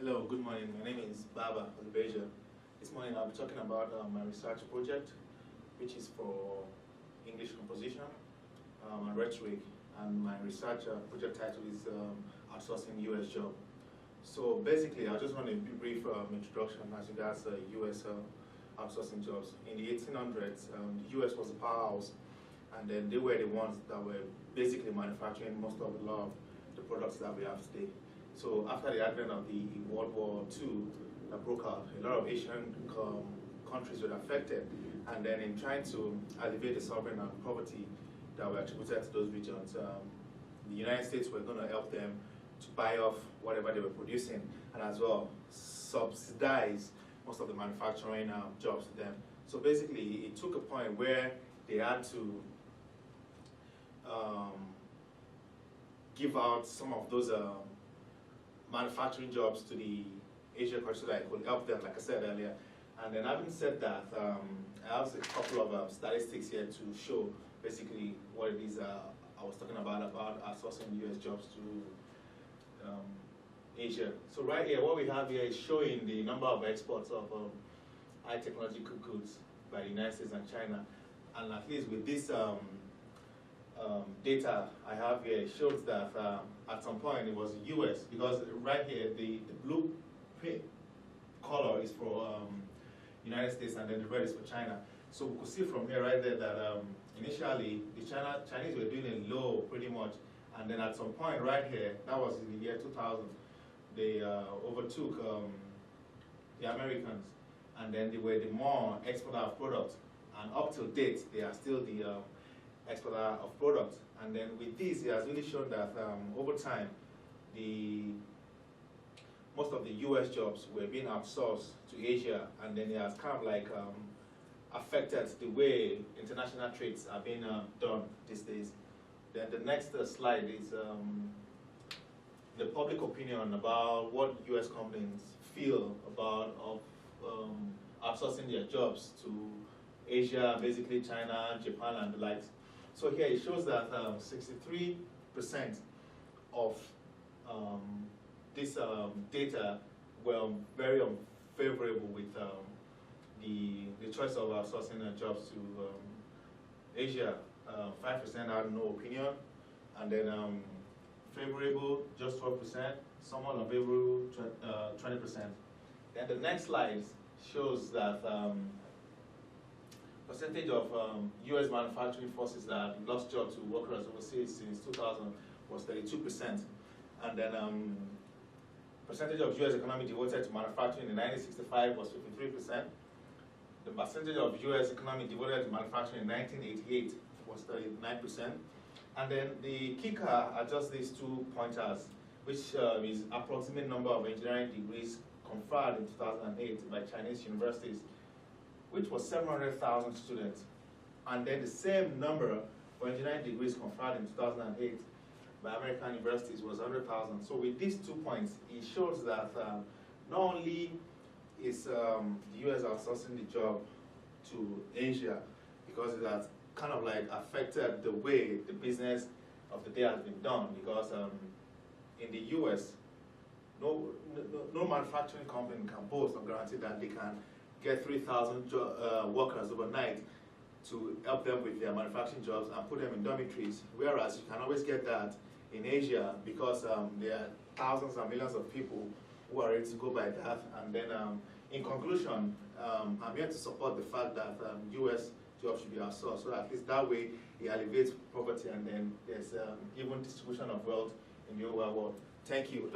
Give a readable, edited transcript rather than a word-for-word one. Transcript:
Hello, good morning. My name is Baba Oliveja. This morning I'll be talking about my research project, which is for English composition and rhetoric. And my research project title is Outsourcing US Job. So basically, I just want a brief introduction as regards US outsourcing jobs. In the 1800s, the US was a powerhouse, and then they were the ones that were basically manufacturing most of the products that we have today. So after the advent of the World War II that broke out, a lot of Asian countries were affected, and then in trying to alleviate the suffering and poverty that were attributed to those regions, the United States were going to help them to buy off whatever they were producing, and as well subsidize most of the manufacturing jobs to them. So basically, it took a point where they had to give out some of those manufacturing jobs to the Asian countries so that it could help them, like I said earlier. And then having said that, I have a couple of statistics here to show basically what it is I was talking about outsourcing US jobs to Asia. So right here, what we have here is showing the number of exports of high technological goods by the United States and China. And at least with this data I have here, it shows that at some point it was the US, because right here the blue color is for United States and then the red is for China. So we could see from here right there that initially the Chinese were doing it low pretty much, and then at some point right here, that was in the year 2000, they overtook the Americans, and then they were the more exporter of products, and up to date they are still the exporter of products. And then with this, it has really shown that over time, most of the US jobs were being outsourced to Asia, and then it has kind of like affected the way international trades are being done these days. Then the next slide is the public opinion about what US companies feel about outsourcing their jobs to Asia, basically China, Japan, and the likes. So here it shows that 63% of this data were very unfavorable with the choice of outsourcing jobs to Asia. 5% had no opinion, and then favorable just 12%, somewhat unfavorable 20%. Then the next slide shows that percentage of US manufacturing forces that lost jobs to workers overseas since 2000 was 32%. And then percentage of US economy devoted to manufacturing in 1965 was 53%. The percentage of US economy devoted to manufacturing in 1988 was 39%. And then the kicker are just these 2 pointers, which is approximate number of engineering degrees conferred in 2008 by Chinese universities, which was 700,000 students. And then the same number for engineering degrees conferred in 2008 by American universities was 100,000. So with these 2 points, it shows that not only is the US outsourcing the job to Asia, because it has kind of like affected the way the business of the day has been done, because in the US, no manufacturing company can boast or guarantee that they can get 3,000 workers overnight to help them with their manufacturing jobs and put them in dormitories, whereas you can always get that in Asia, because there are thousands and millions of people who are ready to go by that. And then in conclusion, I'm here to support the fact that US jobs should be outsourced, so at least that way it alleviates poverty, and then there's even distribution of wealth in the overall world. Thank you.